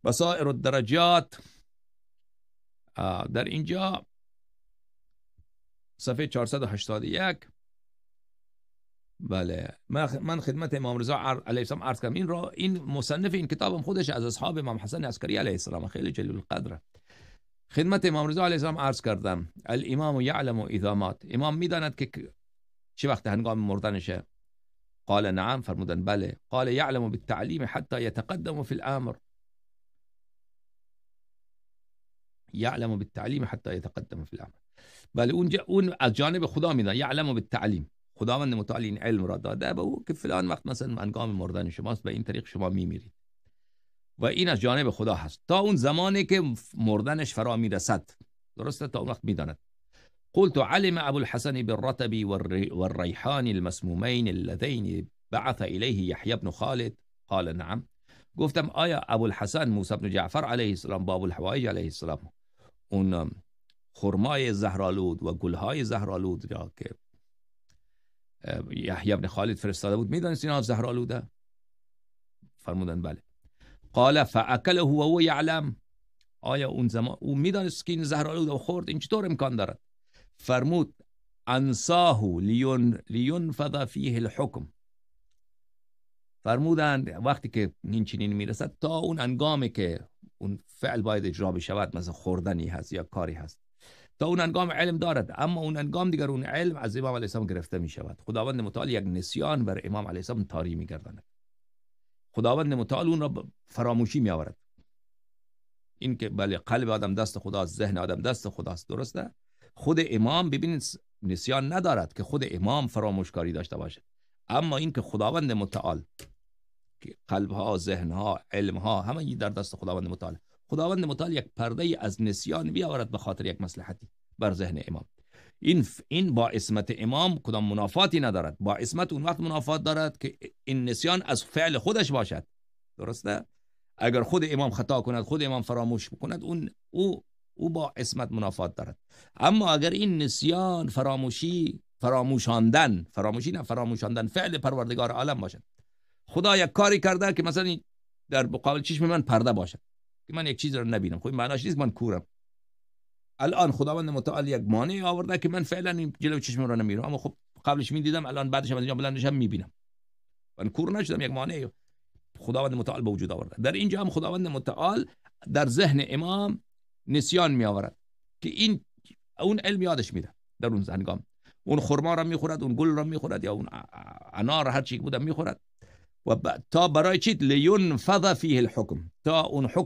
بصائر الدرجات در اینجا صفحه 481. بله، من خدمت امام رضا علیه السلام عرض کردم. این مصنف این کتابم خودش از اصحاب امام حسن عسکری علیه السلام، خیلی جلیل القدره. خدمت امام رضا علیه السلام عرض کردم الامام یعلم اذامات، امام میداند که چه وقت هنگام مردنشه. قال نعم، فرمودن بله. قال یعلم بالتعلیم حتی یتقدم فی الامر، یعلم بالتعلیم حتی یتقدم فی الامر. بله، اون از جانب خدا میداند. یعلم بالتعلیم، خداوند متعال این علم را داده به او که فلان وقت مثلا هنگام مردن شماست، به این طریق شما میمیرید و این از جانب خدا هست تا اون زمانی که مردنش فرا میرسد. درسته؟ تا اون وقت میداند. قلت علم ابو الحسن بالرطب والريحان المسمومين اللذين بعث الیه یحیی بن خالد؟ قال نعم. گفتم آیا ابو الحسن موسی بن جعفر علیه السلام با ابو الحوایج علیه السلام اون خرمای زهرآلود و گلهای زهرآلود را که یحیی بن خالد فرستاده بود میدانست اینا زهرآلوده؟ فرمودن بله. قال فاکله و هو یعلم، آیا اون زمان او میدانست که این زهرآلوده و خورد؟ این چطور امکان دارد؟ فرمود انساه لینفذ فیه الحکم. فرمودند وقتی که این چنین میرسد تا اون انگامی که اون فعل باید اجرا بشود، مثلا خوردنی هست یا کاری هست، تا اون انگام علم دارد، اما اون انگام دیگر اون علم از امام علیه السلام گرفته می شود. خداوند متعال یک نسیان بر امام علیه السلام طاری می گرداند. خداوند متعال اون را فراموشی می آورد. این که بله قلب آدم دست خداست، ذهن آدم دست خداست، درسته؟ خود امام ببینید نسیان ندارد که خود امام فراموشکاری داشته باشه، اما این که خداوند متعال که قلبها، ذهنها، علمها همه در دست خداوند متعال، خداوند متعال یک پرده از نسیان بیاورد به خاطر یک مصلحتی بر ذهن امام. این با عصمت امام کدام منافاتی ندارد. با عصمت اون وقت منافات دارد که این نسیان از فعل خودش باشد، درسته؟ اگر خود امام خطا کند، خود امام فراموش بکند، او با عصمت منافات دارد. اما اگر این نسیان فراموشاندن فعل پروردگار عالم باشد، خدا یک کاری کرده که مثلا در مقابل چشم من پرده باشد که من یک چیز رو نبینم، خب معناش نیست من کورم. الان خداوند متعال یک مانع آورده که من فعلا جلوی چشم رو نمیرم، اما خب قبلش میدیدم، الان بعدش از اینجا بلندشم میبینم، من کور نشدم. یک مانع خداوند متعال به وجود آورده. در اینجا هم خداوند متعال در ذهن امام نسیان می آورد که این اون علم یادش میده. در اون هنگام اون خرما را میخورد، اون گل را میخورد، یا اون انار هر چی بوده میخورد، و تا برای چی؟ لینفذ فیه الحکم، تا اون حکم